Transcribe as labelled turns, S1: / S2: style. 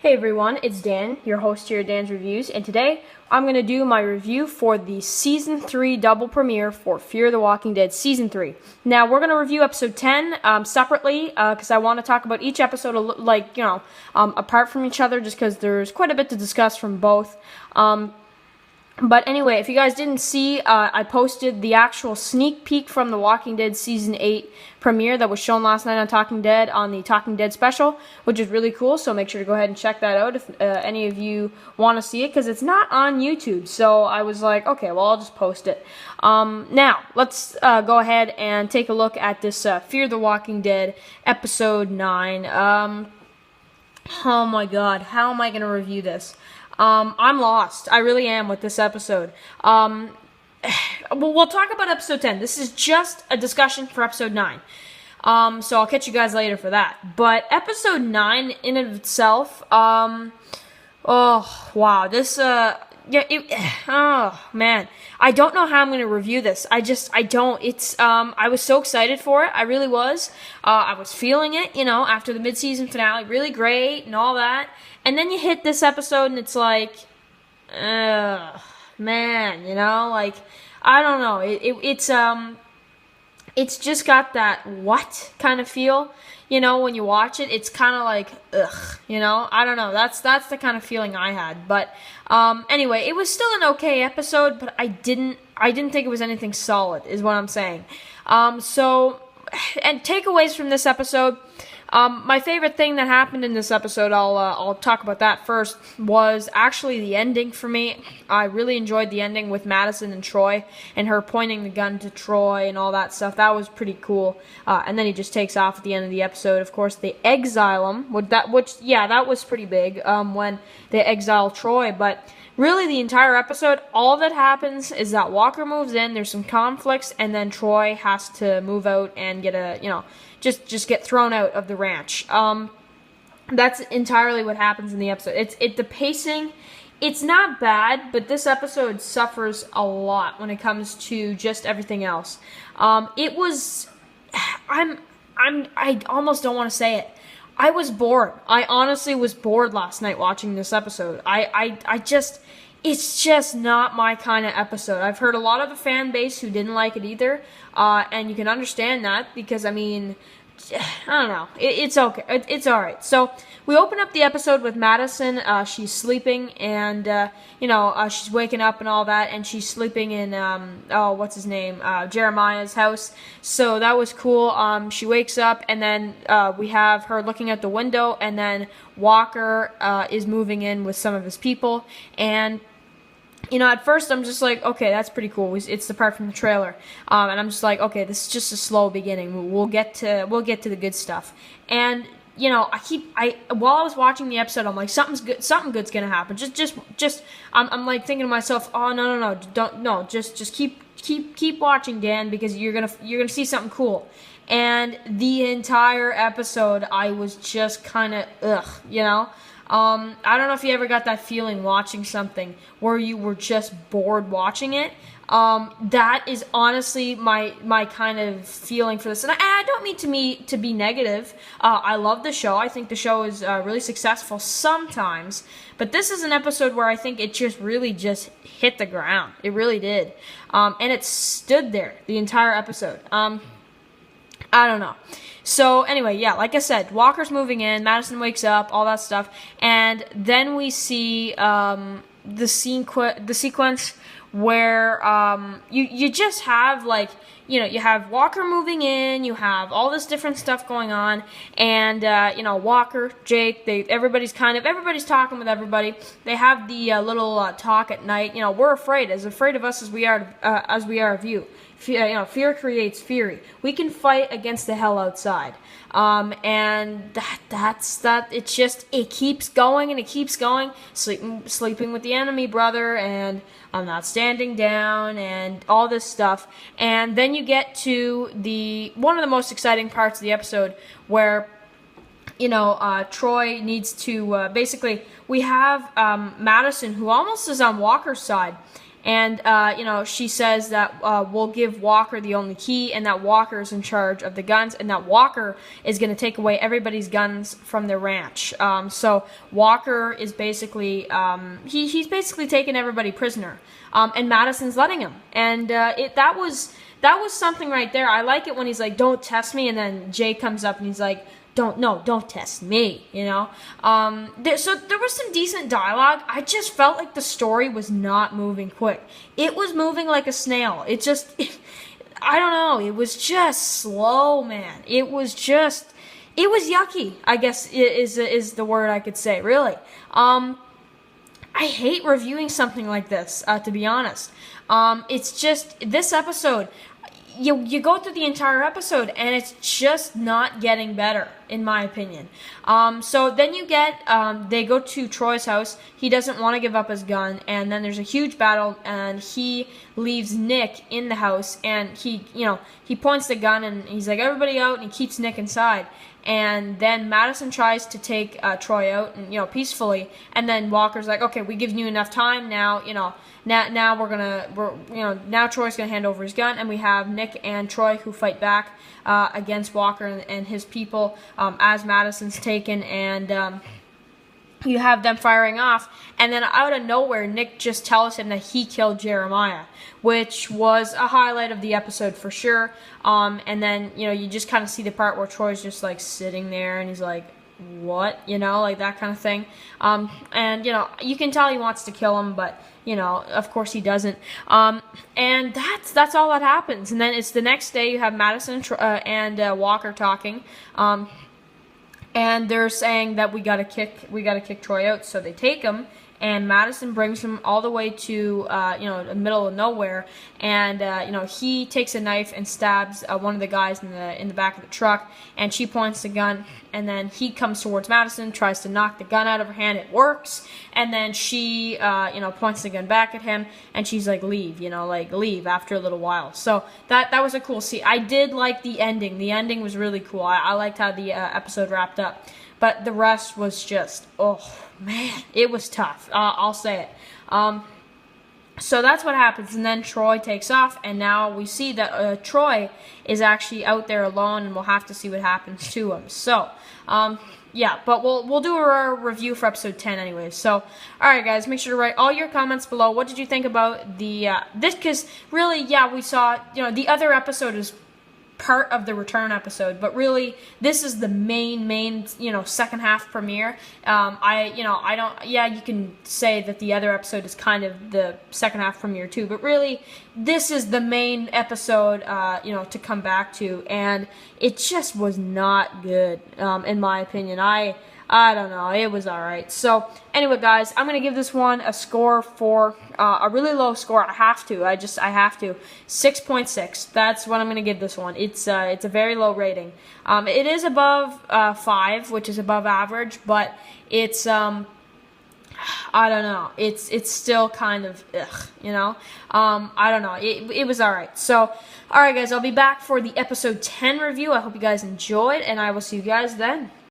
S1: Hey everyone, it's Dan, your host here at Dan's Reviews, and today I'm going to do my review for the Season 3 double premiere for Fear the Walking Dead Season 3. Now, we're going to review Episode 10 separately, because I want to talk about each episode, apart from each other, just because there's quite a bit to discuss from both. But anyway, if you guys didn't see, I posted the actual sneak peek from The Walking Dead Season 8 premiere that was shown last night on Talking Dead on the Talking Dead special, which is really cool, so make sure to go ahead and check that out if any of you want to see it, because it's not on YouTube, so I was like, okay, well, I'll just post it. Now, let's go ahead and take a look at this Fear the Walking Dead Episode 9. Oh my god, how am I going to review this? I'm lost. I really am with this episode. We'll talk about episode 10. This is just a discussion for episode 9. So I'll catch you guys later for that. But episode 9 in of itself, oh, wow. This, oh, man. I don't know how I'm going to review this. I don't. It's, I was so excited for it. I really was. I was feeling it, after the mid-season finale. Really great and all that. And then you hit this episode and it's like, man, I don't know. It's just got that what kind of feel, when you watch it. It's kind of like, ugh, I don't know. That's the kind of feeling I had. But anyway, it was still an okay episode, but I didn't think it was anything solid, is what I'm saying. And takeaways from this episode. My favorite thing that happened in this episode, I'll talk about that first, was actually the ending for me. I really enjoyed the ending with Madison and Troy, and her pointing the gun to Troy and all that stuff. That was pretty cool. And then he just takes off at the end of the episode. Of course, they exile him, that was pretty big, when they exile Troy, but really, the entire episode, all that happens is that Walker moves in, there's some conflicts, and then Troy has to move out and get just get thrown out of the ranch. That's entirely what happens in the episode. The pacing, it's not bad, but this episode suffers a lot when it comes to just everything else. I almost don't want to say it. I was bored. I honestly was bored last night watching this episode. It's just not my kind of episode. I've heard a lot of the fan base who didn't like it either, and you can understand that because, I don't know. It's okay. It's alright. So, we open up the episode with Madison. She's sleeping, and, she's waking up and all that, and she's sleeping in, what's his name? Jeremiah's house. So, that was cool. She wakes up, and then we have her looking at the window, and then Walker is moving in with some of his people, and at first I'm just like, okay, that's pretty cool. It's the part from the trailer, and I'm just like, okay, this is just a slow beginning. We'll get to the good stuff. And while I was watching the episode, I'm like, something good's gonna happen. I'm like thinking to myself, oh no, just keep watching, Dan, because you're gonna see something cool. And the entire episode, I was just kind of I don't know if you ever got that feeling watching something where you were just bored watching it. That is honestly my kind of feeling for this. And I don't mean to be negative. I love the show. I think the show is really successful sometimes. But this is an episode where I think it just really just hit the ground. It really did. And it stood there the entire episode. I don't know. So, anyway, yeah, like I said, Walker's moving in, Madison wakes up, all that stuff, and then we see the sequence where you just have, you have Walker moving in, you have all this different stuff going on, and, Walker, Jake, everybody's talking with everybody. They have the little talk at night. We're afraid of us as we are of you. Fear creates fury. We can fight against the hell outside. And that's that. It keeps going and it keeps going. Sleeping with the enemy, brother, and I'm not standing down, and all this stuff. And then you get to one of the most exciting parts of the episode where, Troy needs to, basically, we have Madison, who almost is on Walker's side. and she says that we'll give Walker the only key, and that Walker is in charge of the guns, and that Walker is going to take away everybody's guns from their ranch. So Walker is basically he's basically taking everybody prisoner, and Madison's letting him, and that was something right there. I like it when he's like, "Don't test me," and then Jay comes up and he's like, don't test me, so there was some decent dialogue. I just felt like the story was not moving quick. It was moving like a snail. I don't know, it was just slow, man. It was yucky, I guess is the word I could say, really. I hate reviewing something like this, to be honest. It's just, this episode, you go through the entire episode and it's just not getting better, in my opinion. So then you get, they go to Troy's house. He doesn't want to give up his gun, and then there's a huge battle, and he leaves Nick in the house, and he points the gun, and he's like, "Everybody out," and he keeps Nick inside. And then Madison tries to take Troy out, and peacefully. And then Walker's like, "Okay, we give you enough time now. Now Troy's gonna hand over his gun, and we have Nick and Troy who fight back against Walker and his people as Madison's taken, and you have them firing off, and then out of nowhere, Nick just tells him that he killed Jeremiah, which was a highlight of the episode for sure. And then, you just kind of see the part where Troy's just, like, sitting there, and he's like, what? Like that kind of thing. And, you can tell he wants to kill him, but, of course he doesn't. And that's all that happens. And then it's the next day, you have Madison and Walker talking. And they're saying that we gotta kick Troy out, so they take him, and Madison brings him all the way to the middle of nowhere, and he takes a knife and stabs one of the guys in the back of the truck, and she points the gun, and then he comes towards Madison, tries to knock the gun out of her hand. It works, and then she points the gun back at him, and she's like, leave, leave after a little while. So that was a cool scene. I did like the ending. The ending was really cool. I liked how the episode wrapped up. But the rest was just, oh, man, it was tough. I'll say it. So that's what happens. And then Troy takes off, and now we see that Troy is actually out there alone, and we'll have to see what happens to him. So, yeah, but we'll do a review for episode 10 anyways. So, alright guys, make sure to write all your comments below. What did you think about this? Because really, yeah, we saw, the other episode is part of the return episode, but really this is the main second half premiere. You can say that the other episode is kind of the second half premiere too, but really this is the main episode to come back to, and it just was not good, in my opinion. I don't know, it was alright. So, anyway guys, I'm going to give this one a score for, a really low score. I have to. 6.6. That's what I'm going to give this one. It's a very low rating. It is above 5, which is above average, but it's, I don't know. It's still kind of, I don't know. It was alright. So, alright guys, I'll be back for the episode 10 review. I hope you guys enjoyed, and I will see you guys then.